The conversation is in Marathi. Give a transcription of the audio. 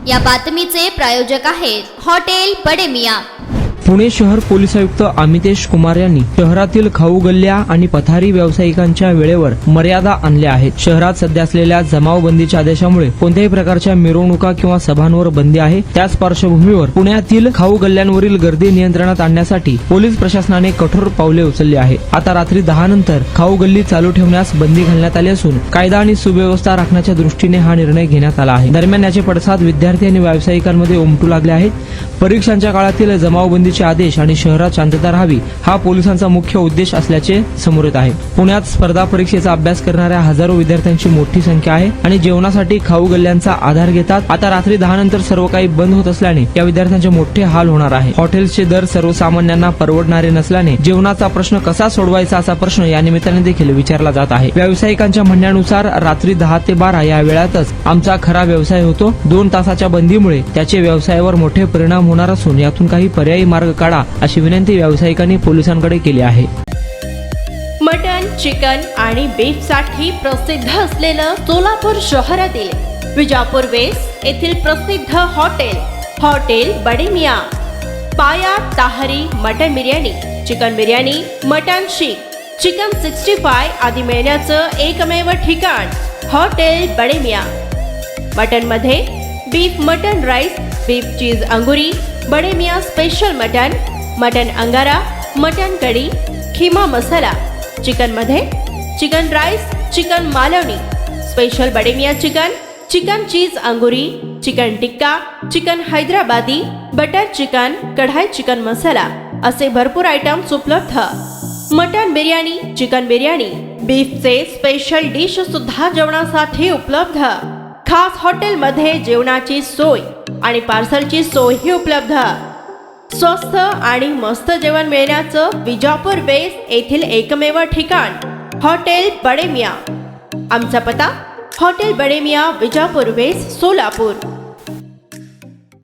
या बातमीचे प्रायोजक आहेत हॉटेल बडे मियां। पुणे शहर पोलीस आयुक्त अमितेश कुमार यांनी शहरातील खाऊ गल्ल्या आणि पथारी व्यावसायिकांच्या वेळेवर मर्यादा आणल्या आहेत। शहरात सध्या असलेल्या जमावबंदीच्या आदेशामुळे कोणत्याही प्रकारच्या मिरवणुका किंवा सभांवर बंदी आहे। त्याच पार्श्वभूमीवर पुण्यातील खाऊ गल्ल्यांवरील गर्दी नियंत्रणात आणण्यासाठी पोलीस प्रशासनाने कठोर पावले उचलली आहे। आता रात्री 10 नंतर खाऊ गल्ली चालू ठेवण्यास बंदी घालण्यात आली असून कायदा आणि सुव्यवस्था राखण्याच्या दृष्टीने हा निर्णय घेण्यात आला आहे। दरम्यान याचे पडसाद विद्यार्थी आणि व्यावसायिकांमध्ये उमटू लागले आहेत। परीक्षांच्या काळातील जमावबंदी आदेश आणि शहरात शांतता राहावी हा पोलिसांचा मुख्य उद्देश असल्याचे समोर येत आहे। पुण्यात स्पर्धा परीक्षेचा अभ्यास करणाऱ्या हजारो विद्यार्थ्यांची मोठी संख्या आहे आणि जेवणासाठी खाऊ गल्ल्यांचा आधार घेतात। आता रात्री 10 नंतर सर्व काही बंद होत असल्याने या विद्यार्थ्यांचे मोठे हाल होणार आहे। हॉटेल्सचे दर सर्वसामान्यांना परवडणारे नसल्याने जेवणाचा प्रश्न कसा सोडवायचा असा प्रश्न या निमित्ताने देखील विचारला जात आहे। व्यावसायिकांच्या म्हणण्यानुसार रात्री 10 ते 12 या वेळातच आमचा खरा व्यवसाय होतो। 2 तासाच्या बंदीमुळे त्याचे व्यवसायावर मोठे परिणाम होणार असून यातून काही पर्यायी मार्ग काढा अशी विनंती व्यावसायिकांनी पोलिसांकडे केली आहे। मटन, चिकन आणि बीफ साठी प्रसिद्ध असलेलं सोलापूर शहरातील विजापूर वेस्ट येथील प्रसिद्ध हॉटेल बडे मियां। पाया ताहरी mutton biryani, chicken biryani, mutton शीख, चिकन 65 आदी मिळण्याचं एकमेव ठिकाण हॉटेल बडे मियां। मटन मध्ये beef mutton rice, beef cheese अंगुरी, बडे मियां स्पेशल मटन अंगारा, मटन कढी, खिमा मसाला। चिकन मध्ये chicken rice, chicken Malvani, special Bade Miyan chicken cheese अंगुरी, chicken tikka, chicken Hyderabadi, butter chicken, kadhai chicken masala असे भरपूर आयटम्स उपलब्ध। मटन बिर्याणी, चिकन बिर्याणी, बीफचे स्पेशल डिश सुद्धा जेवणासाठी उपलब्ध। खास हॉटेलमध्ये जेवणाची सोय आणि पार्सलची सोयही उपलब्ध। स्वस्त आणि मस्त जेवण मिळण्याचं विजापूर वेस्ट येथील एकमेव ठिकाण हॉटेल बडे मियां। आमचा पत्ता हॉटेल बडे मियां, विजापूर वेस्ट, सोलापूर।